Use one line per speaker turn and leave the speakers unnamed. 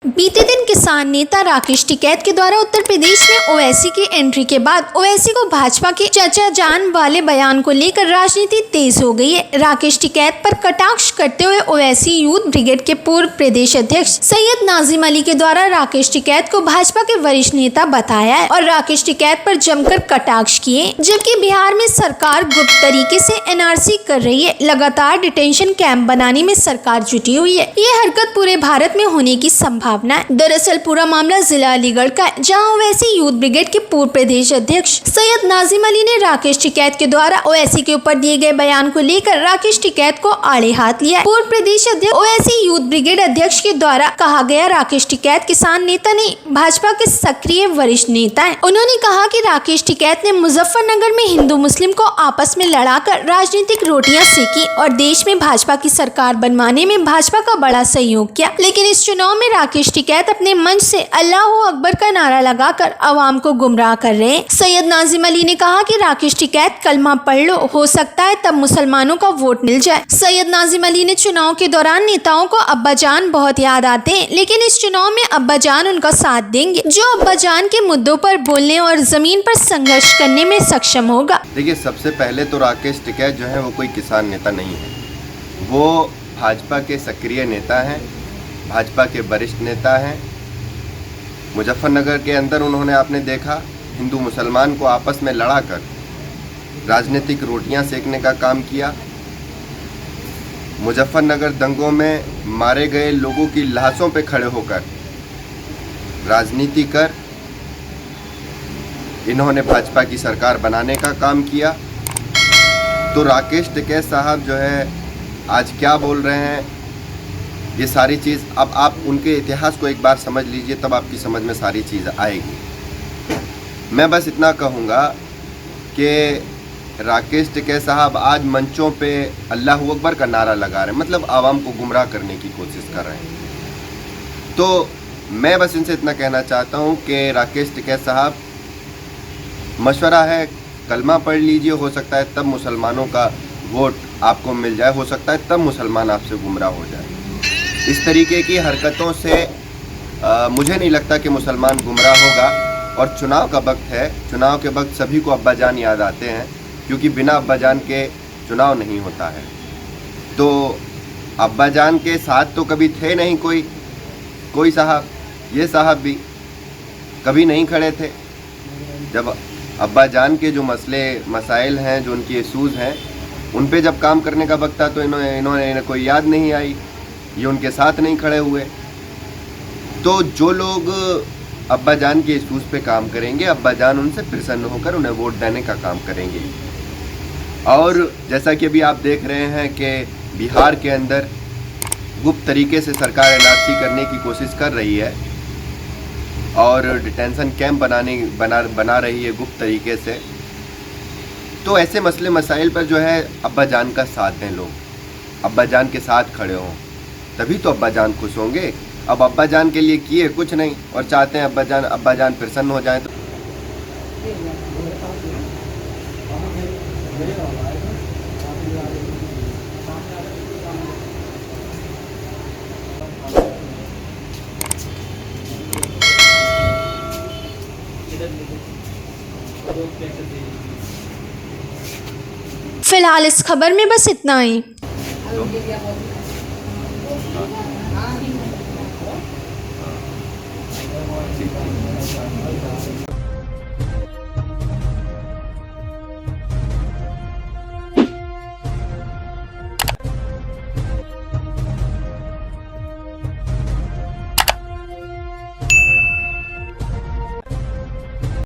बीते दिन किसान नेता राकेश टिकैत के द्वारा उत्तर प्रदेश में ओवैसी की एंट्री के बाद ओवैसी को भाजपा के चचा जान वाले बयान को लेकर राजनीति तेज हो गई है। राकेश टिकैत पर कटाक्ष करते हुए ओवैसी यूथ ब्रिगेड के पूर्व प्रदेश अध्यक्ष सैयद नाजिम अली के द्वारा राकेश टिकैत को भाजपा के वरिष्ठ नेता बताया है और राकेश टिकैत पर जमकर कटाक्ष किए। जबकि बिहार में सरकार गुप्त तरीके से एनआरसी कर रही है, लगातार डिटेंशन कैंप बनाने में सरकार जुटी हुई है। ये हरकत पूरे भारत में होने की संभावना। दरअसल पूरा मामला जिला अलीगढ़ का है, जहां ओवैसी यूथ ब्रिगेड के पूर्व प्रदेश अध्यक्ष सैयद नाजिम अली ने राकेश टिकैत के द्वारा ओवैसी के ऊपर दिए गए बयान को लेकर राकेश टिकैत को आड़े हाथ लिया। पूर्व प्रदेश अध्यक्ष ओवैसी यूथ ब्रिगेड अध्यक्ष के द्वारा कहा गया राकेश टिकैत किसान नेता नहीं, भाजपा के सक्रिय वरिष्ठ नेता है। उन्होंने कहा कि राकेश टिकैत ने मुजफ्फरनगर में हिंदू मुस्लिम को आपस में लड़ाकर राजनीतिक रोटियां सेकी और देश में भाजपा की सरकार बनवाने में भाजपा का बड़ा सहयोग किया। लेकिन इस चुनाव में राकेश टिकैत अपने मंच से अल्लाह अकबर का नारा लगाकर आवाम को गुमराह कर रहे हैं। सैयद नाजिम अली ने कहा कि राकेश टिकैत कलमा पढ़ लो, हो सकता है तब मुसलमानों का वोट मिल जाए। सैयद नाजिम अली ने चुनाव के दौरान नेताओं को अब्बा जान बहुत याद आते हैं, लेकिन इस चुनाव में अब्बा जान उनका साथ देंगे जो अब्बा जान के मुद्दों पर बोलने और जमीन पर संघर्ष करने में सक्षम होगा।
देखिए, सबसे पहले तो राकेश टिकैत जो है वो कोई किसान नेता नहीं है, वो भाजपा के सक्रिय नेता हैं, भाजपा के वरिष्ठ नेता हैं। मुजफ्फरनगर के अंदर उन्होंने आपने देखा हिंदू मुसलमान को आपस में लड़ाकर राजनीतिक रोटियां सेकने का काम किया। मुजफ्फरनगर दंगों में मारे गए लोगों की लाशों पे खड़े होकर राजनीति कर इन्होंने भाजपा की सरकार बनाने का काम किया। तो राकेश टिकैत साहब जो है आज क्या बोल रहे हैं, ये सारी चीज़ अब आप उनके इतिहास को एक बार समझ लीजिए, तब आपकी समझ में सारी चीज़ आएगी। मैं बस इतना कहूँगा कि राकेश टिकैत साहब आज मंचों पे अल्लाह अकबर का नारा लगा रहे हैं, मतलब आवाम को गुमराह करने की कोशिश कर रहे हैं। तो मैं बस इनसे इतना कहना चाहता हूँ कि राकेश टिकैत साहब, मशवरा है, कलमा पढ़ लीजिए, हो सकता है तब मुसलमानों का वोट आपको मिल जाए, हो सकता है तब मुसलमान आपसे गुमराह हो जाए। इस तरीके की हरकतों से मुझे नहीं लगता कि मुसलमान गुमराह होगा। और चुनाव का वक्त है, चुनाव के वक्त सभी को अब्बा जान याद आते हैं, क्योंकि बिना अब्बा जान के चुनाव नहीं होता है। तो अब्बा जान के साथ तो कभी थे नहीं कोई साहब, ये साहब भी कभी नहीं खड़े थे। जब अब्बा जान के जो मसाइल हैं, जो उनकी इशूज़ हैं, उन पे जब काम करने का वक्त था तो इन्होंने कोई याद नहीं आई, ये उनके साथ नहीं खड़े हुए। तो जो लोग अब्बा जान के इशूज़ पे काम करेंगे, अब्बा जान उनसे प्रसन्न होकर उन्हें वोट देने का काम करेंगे। और जैसा कि अभी आप देख रहे हैं कि बिहार के अंदर गुप्त तरीके से सरकार एनआरसी करने की कोशिश कर रही है और डिटेंशन कैंप बना रही है गुप्त तरीके से। तो ऐसे मसले मसाइल पर जो है अब्बा जान का साथ दें लोग, अब्बा जान के साथ खड़े हों, तभी तो अब्बा जान खुश होंगे। अब अब्बा जान के लिए किए कुछ नहीं और चाहते हैं अब्बा जान प्रसन्न हो जाएं। तो
फिलहाल इस खबर में बस इतना ही।
ठीक।